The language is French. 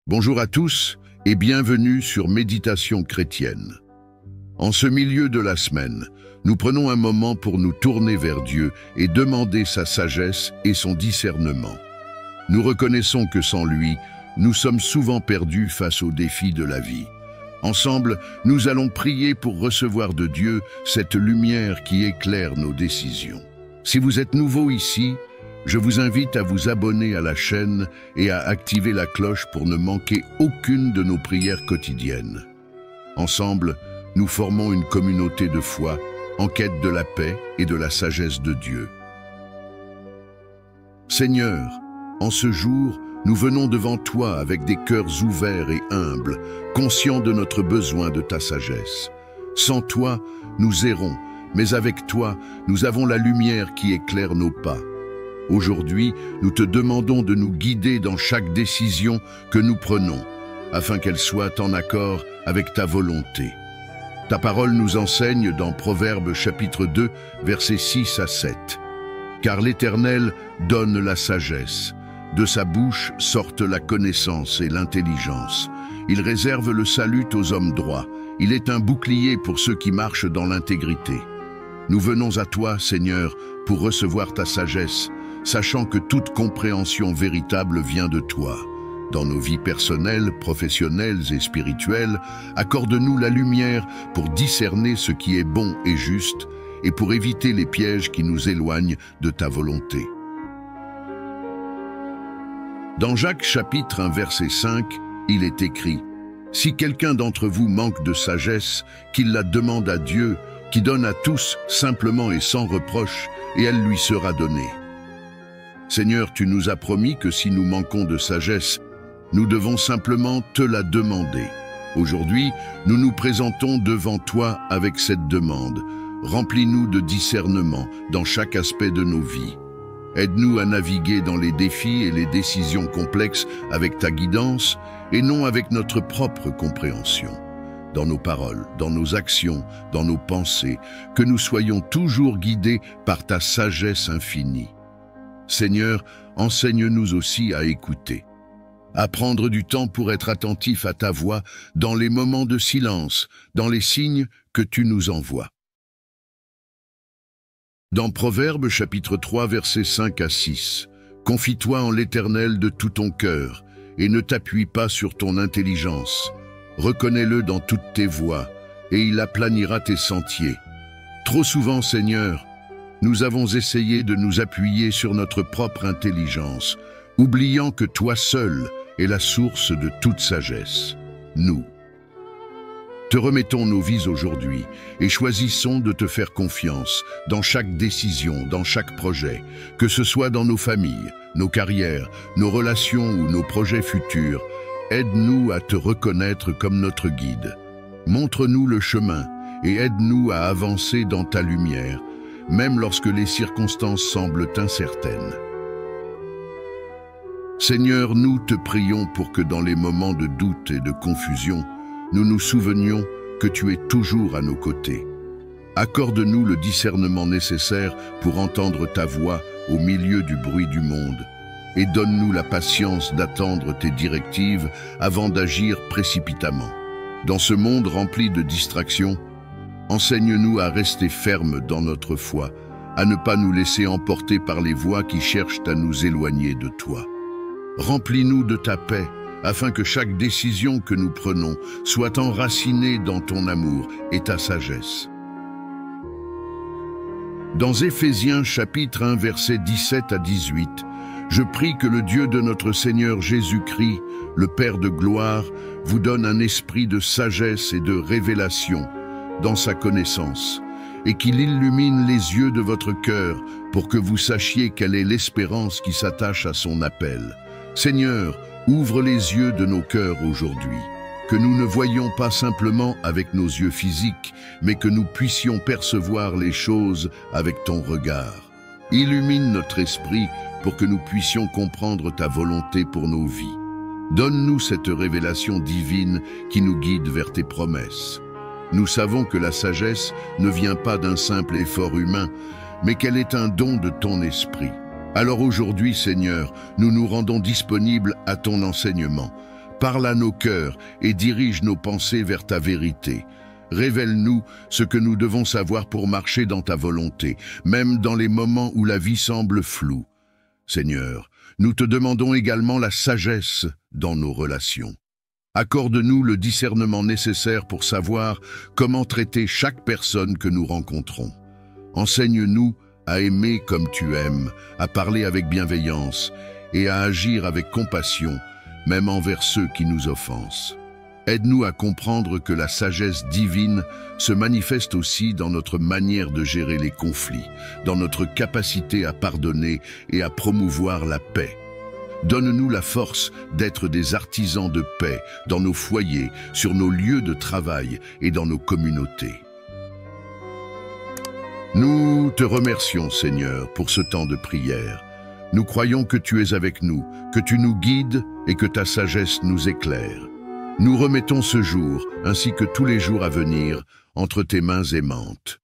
Bonjour à tous et bienvenue sur Méditation chrétienne. En ce milieu de la semaine, nous prenons un moment pour nous tourner vers Dieu et demander sa sagesse et son discernement. Nous reconnaissons que sans lui, nous sommes souvent perdus face aux défis de la vie. Ensemble, nous allons prier pour recevoir de Dieu cette lumière qui éclaire nos décisions. Si vous êtes nouveau ici, je vous invite à vous abonner à la chaîne et à activer la cloche pour ne manquer aucune de nos prières quotidiennes. Ensemble, nous formons une communauté de foi en quête de la paix et de la sagesse de Dieu. Seigneur, en ce jour, nous venons devant toi avec des cœurs ouverts et humbles, conscients de notre besoin de ta sagesse. Sans toi, nous errons, mais avec toi, nous avons la lumière qui éclaire nos pas. Aujourd'hui, nous te demandons de nous guider dans chaque décision que nous prenons, afin qu'elle soit en accord avec ta volonté. Ta parole nous enseigne dans Proverbes chapitre 2, versets 6 à 7. « Car l'Éternel donne la sagesse, de sa bouche sortent la connaissance et l'intelligence. Il réserve le salut aux hommes droits, il est un bouclier pour ceux qui marchent dans l'intégrité. » Nous venons à toi, Seigneur, pour recevoir ta sagesse, sachant que toute compréhension véritable vient de toi. Dans nos vies personnelles, professionnelles et spirituelles, accorde-nous la lumière pour discerner ce qui est bon et juste et pour éviter les pièges qui nous éloignent de ta volonté. Dans Jacques chapitre 1 verset 5, il est écrit « Si quelqu'un d'entre vous manque de sagesse, qu'il la demande à Dieu, qui donne à tous simplement et sans reproche, et elle lui sera donnée. » Seigneur, tu nous as promis que si nous manquons de sagesse, nous devons simplement te la demander. Aujourd'hui, nous nous présentons devant toi avec cette demande. Remplis-nous de discernement dans chaque aspect de nos vies. Aide-nous à naviguer dans les défis et les décisions complexes avec ta guidance et non avec notre propre compréhension. Dans nos paroles, dans nos actions, dans nos pensées, que nous soyons toujours guidés par ta sagesse infinie. Seigneur, enseigne-nous aussi à écouter, à prendre du temps pour être attentif à ta voix dans les moments de silence, dans les signes que tu nous envoies. Dans Proverbes chapitre 3 versets 5 à 6, « Confie-toi en l'Éternel de tout ton cœur et ne t'appuie pas sur ton intelligence. Reconnais-le dans toutes tes voies et il aplanira tes sentiers. » Trop souvent, Seigneur, nous avons essayé de nous appuyer sur notre propre intelligence, oubliant que toi seul es la source de toute sagesse. Nous te remettons nos vies aujourd'hui et choisissons de te faire confiance dans chaque décision, dans chaque projet, que ce soit dans nos familles, nos carrières, nos relations ou nos projets futurs. Aide-nous à te reconnaître comme notre guide. Montre-nous le chemin et aide-nous à avancer dans ta lumière, même lorsque les circonstances semblent incertaines. Seigneur, nous te prions pour que dans les moments de doute et de confusion, nous nous souvenions que tu es toujours à nos côtés. Accorde-nous le discernement nécessaire pour entendre ta voix au milieu du bruit du monde et donne-nous la patience d'attendre tes directives avant d'agir précipitamment. Dans ce monde rempli de distractions, enseigne-nous à rester fermes dans notre foi, à ne pas nous laisser emporter par les voies qui cherchent à nous éloigner de toi. Remplis-nous de ta paix, afin que chaque décision que nous prenons soit enracinée dans ton amour et ta sagesse. Dans Éphésiens chapitre 1 versets 17 à 18, je prie que le Dieu de notre Seigneur Jésus-Christ, le Père de gloire, vous donne un esprit de sagesse et de révélation dans sa connaissance, et qu'il illumine les yeux de votre cœur pour que vous sachiez quelle est l'espérance qui s'attache à son appel. Seigneur, ouvre les yeux de nos cœurs aujourd'hui, que nous ne voyions pas simplement avec nos yeux physiques, mais que nous puissions percevoir les choses avec ton regard. Illumine notre esprit pour que nous puissions comprendre ta volonté pour nos vies. Donne-nous cette révélation divine qui nous guide vers tes promesses. Nous savons que la sagesse ne vient pas d'un simple effort humain, mais qu'elle est un don de ton esprit. Alors aujourd'hui, Seigneur, nous nous rendons disponibles à ton enseignement. Parle à nos cœurs et dirige nos pensées vers ta vérité. Révèle-nous ce que nous devons savoir pour marcher dans ta volonté, même dans les moments où la vie semble floue. Seigneur, nous te demandons également la sagesse dans nos relations. Accorde-nous le discernement nécessaire pour savoir comment traiter chaque personne que nous rencontrons. Enseigne-nous à aimer comme tu aimes, à parler avec bienveillance et à agir avec compassion, même envers ceux qui nous offensent. Aide-nous à comprendre que la sagesse divine se manifeste aussi dans notre manière de gérer les conflits, dans notre capacité à pardonner et à promouvoir la paix. Donne-nous la force d'être des artisans de paix dans nos foyers, sur nos lieux de travail et dans nos communautés. Nous te remercions, Seigneur, pour ce temps de prière. Nous croyons que tu es avec nous, que tu nous guides et que ta sagesse nous éclaire. Nous remettons ce jour, ainsi que tous les jours à venir, entre tes mains aimantes.